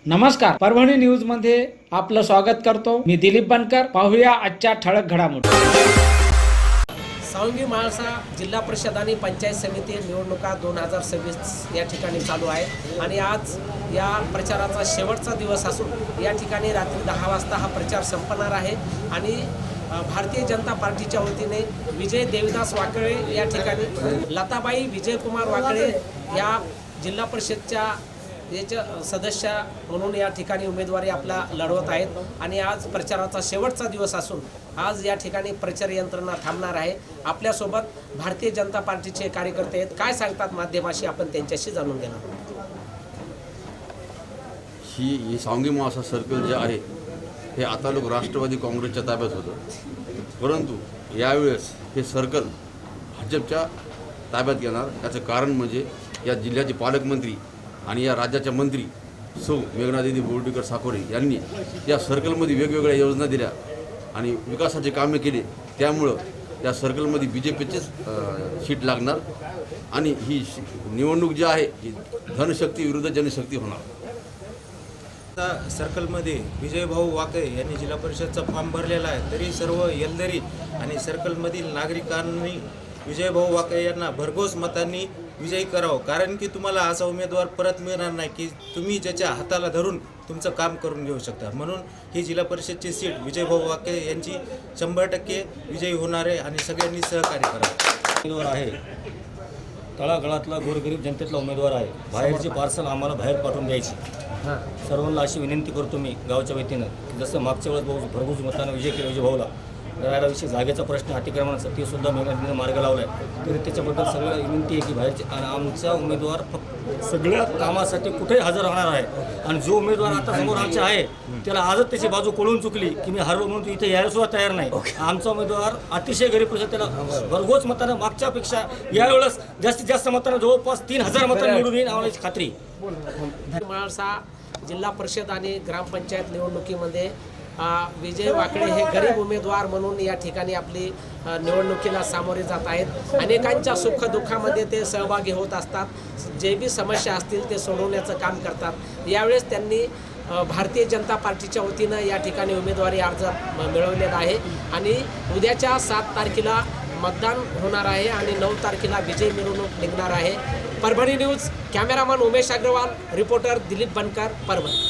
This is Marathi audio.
नमस्कार, परभणी न्यूज मध्ये आपलं स्वागत करतो. मी दिलीप बनकर. पाहूया आजच्या ठळक घडामोडी. सावंगी महाळसा जिल्हा परिषद आणि पंचायत समिती निवडणुका 2026 या ठिकाणी चालू आहे आणि आज या प्रचाराचा शेवटचा दिवस असून या ठिकाणी रात्री 10 वाजता हा प्रचार संपणार आहे आणि भारतीय जनता पार्टीच्या वतीने विजय देविदास वाकळे या ठिकाणी लताबाई विजयकुमार वाकळे या जिल्हा परिषदच्या याच्या सदस्य म्हणून या ठिकाणी उमेदवारी आपला लढवत आहेत आणि आज प्रचाराचा शेवटचा दिवस असून आज या ठिकाणी प्रचार यंत्रणा थांबणार आहे. आपल्यासोबत भारतीय जनता पार्टीचे कार्यकर्ते आहेत. काय सांगतात माध्यमाशी आपण त्यांच्याशी जाणून घेणार. ही सावंगी महाळसा सर्कल जे आहे हे आता लोक राष्ट्रवादी काँग्रेसच्या ताब्यात होतं, परंतु यावेळेस हे सर्कल भाजपच्या ताब्यात घेणार. याचं कारण म्हणजे या जिल्ह्याचे पालकमंत्री आणि या राज्याच्या मंत्री सौ मेघनादिदी बोर्डीकर साकोरे यांनी या सर्कलमध्ये वेगवेगळ्या योजना दिल्या आणि विकासाचे कामे केले. त्यामुळं या सर्कलमध्ये BJPचेच सीट लागणार आणि ही निवडणूक जी आहे ही धनशक्ती विरुद्ध जनशक्ती होणार. सर्कलमध्ये विजयभाऊ वाकळे यांनी जिल्हा परिषदचा फॉर्म भरलेला आहे, तरी सर्व येलदरी आणि सर्कलमधील नागरिकांनी विजयभाऊ वाकळे यांना भरघोस मतांनी विजयी करावं. कारण की तुम्हाला असा उमेदवार परत मिळणार नाही की तुम्ही ज्याच्या हाताला धरून तुमचं काम करून घेऊ शकता. म्हणून ही जिल्हा परिषदची सीट विजयभाऊ वाकळे यांची 100% विजयी होणार आहे आणि सगळ्यांनी सहकार्य करावं. उमेदवार आहे, तळागाळातला गोरगरीब जनतेतला उमेदवार आहे. बाहेरची पार्सल आम्हाला बाहेर पाठवून द्यायची. सर्वांना अशी विनंती करतो मी गावच्या वतीनं, जसं मागच्या वेळेस भाऊ भरघोस मतानं विजय केला विजयभाऊला, राहायलाविषयी जागेचा प्रश्न अतिक्रमणाचा ते सुद्धा मेघनादिनीनं मार्ग लावला आहे. तरी त्याच्याबद्दल सगळं विनंती आहे की बाहेरचे आमचा उमेदवार फक्त सगळ्या कामासाठी कुठेही हजर राहणार आहे आणि जो उमेदवार आता समोर आमचा आहे त्याला आजच त्याची बाजू कळून चुकली की मी हरलो म्हणून इथे यायला सुद्धा तयार नाही. आमचा उमेदवार अतिशय गरीब परिषद, त्याला भरघोस मतानं मागच्यापेक्षा यावेळेस जास्तीत जास्त मतानं जवळपास 3000 मतांनी निवडून येईल आम्हाला खात्री. महाळसा जिल्हा परिषद आणि ग्रामपंचायत निवडणुकीमध्ये विजय वाकळे हे गरीब उमेदवार म्हणून या ठिकाणी आपली निवडणुकीला सामोरे जात आहेत. अनेकांच्या सुखदुःखामध्ये ते सहभागी होत असतात. जे बी समस्या असतील ते सोडवण्याचं काम करतात. यावेळेस त्यांनी भारतीय जनता पार्टीच्या वतीनं या ठिकाणी उमेदवारी अर्ज मिळवलेला आहे आणि उद्याच्या 7 तारखेला मतदान होणार आहे आणि 9 तारखेला विजय मिरवणूक निघणार आहे. Parbhani news, cameraman Umesh Agrawal, reporter Dilip Bankar, Parbhani.